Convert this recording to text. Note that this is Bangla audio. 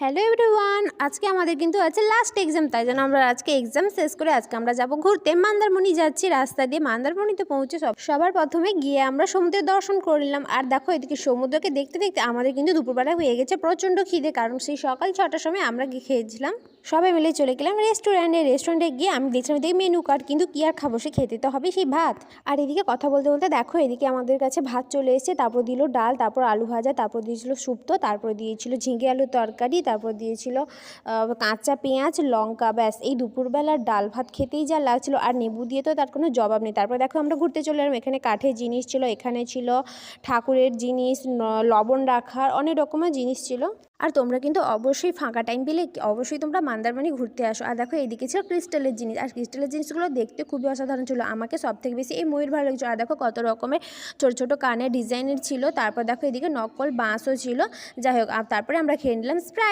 হ্যালো এভরিওয়ান, আজকে আমাদের কিন্তু আছে লাস্ট এক্সাম, তাই জন্য আমরা আজকে এক্সাম শেষ করে আজকে আমরা যাব ঘুরতে। মন্দারমণি যাচ্ছি, রাস্তা দিয়ে মন্দারমণিতে পৌঁছে সবার প্রথমে গিয়ে আমরা সমুদ্রের দর্শন করলাম। আর দেখো এদিকে সমুদ্রকে দেখতে দেখতে আমাদের কিন্তু দুপুরবেলা হয়ে গেছে প্রচণ্ড খিদে, কারণ সেই সকাল 6টার সময় আমরা গিয়ে খেয়েছিলাম। সবাই মিলে চলে গেলাম রেস্টুরেন্টে গিয়ে আমি দেখছিলাম এদিকে মেনু কার্ড, কিন্তু কি আর খাবো, সে খেতে তো হবে সেই ভাত। আর এদিকে কথা বলতে বলতে দেখো এদিকে আমাদের কাছে ভাত চলে এসেছে, তারপর দিল ডাল, তারপর আলু ভাজা, তারপর দিয়েছিল শুক্তো, তারপর দিয়েছিল ঝিঙে আলুর তরকারি, তারপর দিয়েছিল কাঁচা পেঁয়াজ লঙ্কা। ব্যাস এই দুপুরবেলার ডাল ভাত খেতেই যা লাগছিল, আর নেবু দিয়ে তো তার কোনো জবাব নেই। তারপর দেখো আমরা ঘুরতে চলে এলাম, এখানে কাঠের জিনিস ছিল, এখানে ছিল ঠাকুরের জিনিস, লবণ রাখার অনেক রকমের জিনিস ছিল। আর তোমরা কিন্তু অবশ্যই ফাঁকা টাইম পেলে অবশ্যই তোমরা মন্দারমণি ঘুরতে আসো। আর দেখো এইদিকে ছিল ক্রিস্টালের জিনিস, আর ক্রিস্টালের জিনিসগুলো দেখতে খুবই অসাধারণ ছিল। আমাকে সব থেকে বেশি এই ময়ূর ভালো লাগছিল। আর দেখো কত রকমের ছোটো ছোটো কানের ডিজাইনের ছিল। তারপর দেখো এদিকে নকল বাঁশও ছিল। যাই হোক, আর তারপরে আমরা খেয়ে নিলাম স্প্রাইট।